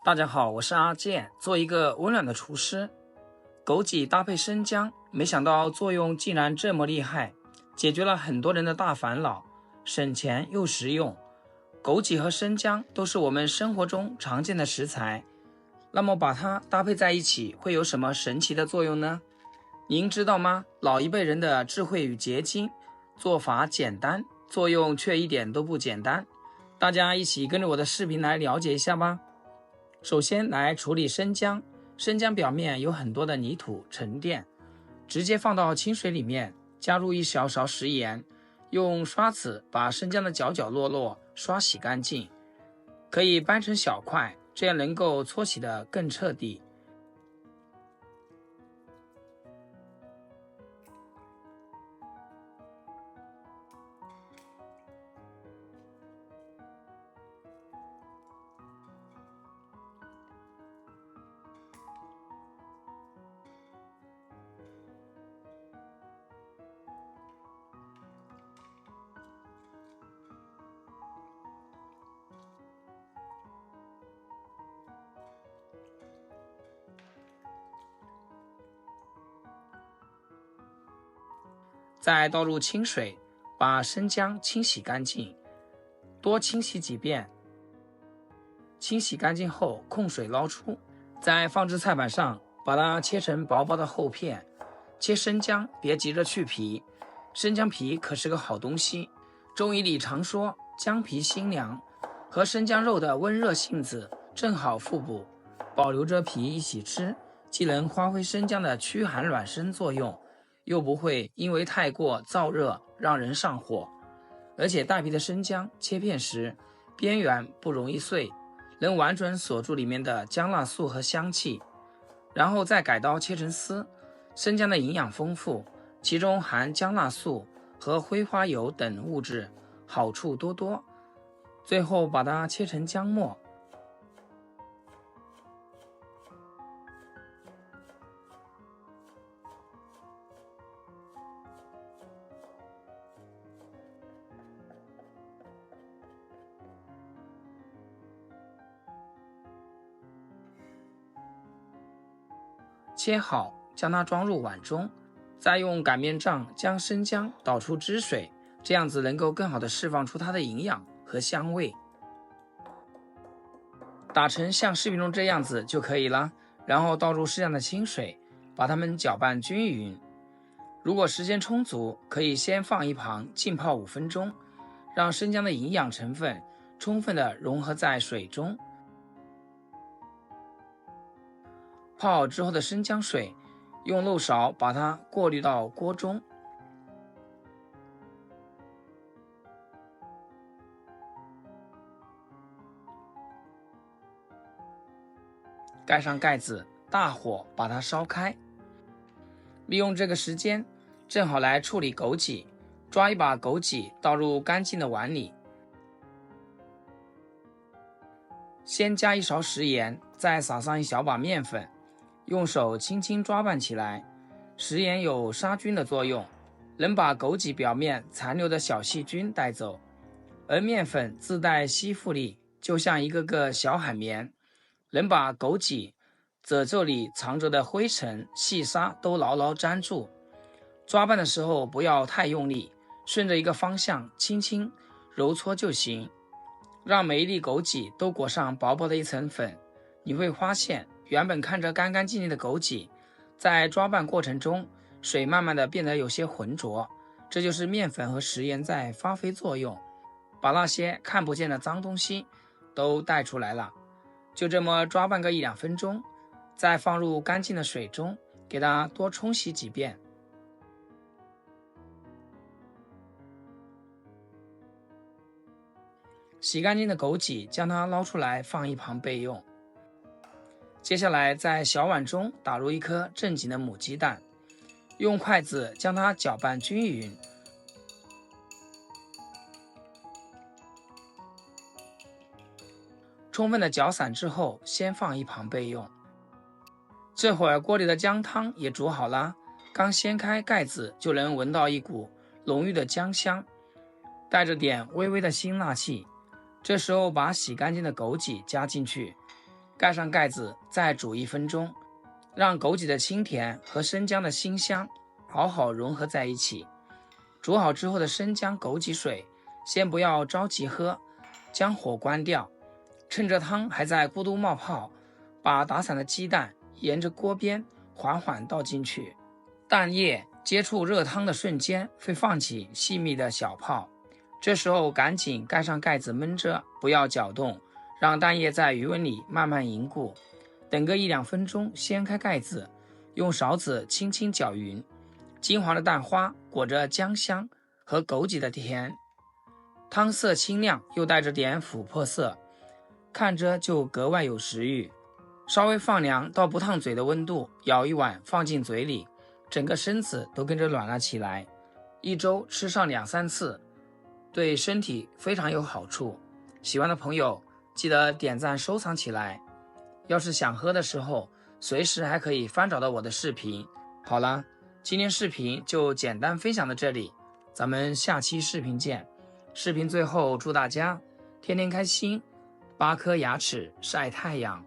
大家好，我是阿健，做一个温暖的厨师。枸杞搭配生姜，没想到作用竟然这么厉害，解决了很多人的大烦恼，省钱又实用。枸杞和生姜都是我们生活中常见的食材，那么把它搭配在一起会有什么神奇的作用呢？您知道吗？老一辈人的智慧与结晶，做法简单，作用却一点都不简单。大家一起跟着我的视频来了解一下吧。首先来处理生姜，生姜表面有很多的泥土沉淀，直接放到清水里面，加入一小勺食盐，用刷子把生姜的角角落落刷洗干净，可以掰成小块，这样能够搓洗得更彻底。再倒入清水，把生姜清洗干净，多清洗几遍。清洗干净后控水捞出，在放置菜板上把它切成薄薄的厚片。切生姜别急着去皮，生姜皮可是个好东西。中医里常说姜皮辛凉，和生姜肉的温热性子正好互补，保留着皮一起吃，既能发挥生姜的驱寒暖身作用，又不会因为太过燥热让人上火。而且带皮的生姜切片时边缘不容易碎，能完整锁住里面的姜辣素和香气。然后再改刀切成丝。生姜的营养丰富，其中含姜辣素和挥发油等物质，好处多多。最后把它切成姜末。切好，将它装入碗中，再用擀面杖将生姜捣出汁水，这样子能够更好的释放出它的营养和香味。打成像视频中这样子就可以了，然后倒入适量的清水，把它们搅拌均匀。如果时间充足，可以先放一旁浸泡5分钟，让生姜的营养成分充分的融合在水中。泡好之后的生姜水，用漏勺把它过滤到锅中。盖上盖子，大火把它烧开。利用这个时间，正好来处理枸杞。抓一把枸杞倒入干净的碗里，先加1勺食盐，再撒上一小把面粉，用手轻轻抓拌起来。食盐有杀菌的作用，能把枸杞表面残留的小细菌带走，而面粉自带吸附力，就像一个个小海绵，能把枸杞褶皱里藏着的灰尘、细沙都牢牢粘住。抓拌的时候不要太用力，顺着一个方向轻轻揉搓就行，让每一粒枸杞都裹上薄薄的一层粉。你会发现，原本看着干干净净的枸杞，在抓拌过程中，水慢慢的变得有些浑浊，这就是面粉和食盐在发挥作用，把那些看不见的脏东西都带出来了。就这么抓拌个1-2分钟，再放入干净的水中，给它多冲洗几遍。洗干净的枸杞将它捞出来放一旁备用。接下来在小碗中打入1颗正经的母鸡蛋，用筷子将它搅拌均匀。充分的搅散之后，先放一旁备用。这会儿锅里的姜汤也煮好了，刚掀开盖子就能闻到一股浓郁的姜香，带着点微微的辛辣气。这时候把洗干净的枸杞加进去，盖上盖子，再煮1分钟，让枸杞的清甜和生姜的辛香好好融合在一起。煮好之后的生姜枸杞水，先不要着急喝，将火关掉，趁着汤还在咕嘟冒泡，把打散的鸡蛋沿着锅边缓缓倒进去。蛋液接触热汤的瞬间会放起细密的小泡，这时候赶紧盖上盖子焖着，不要搅动，让蛋液在余温里慢慢凝固。等个1-2分钟，掀开盖子，用勺子轻轻搅匀。金黄的蛋花裹着姜香和枸杞的甜，汤色清亮又带着点琥珀色，看着就格外有食欲。稍微放凉到不烫嘴的温度，舀一碗放进嘴里，整个身子都跟着暖了起来。1周吃上2-3次，对身体非常有好处。喜欢的朋友记得点赞收藏起来。要是想喝的时候，随时还可以翻找到我的视频。好了，今天视频就简单分享到这里，咱们下期视频见。视频最后祝大家天天开心，8颗牙齿晒太阳。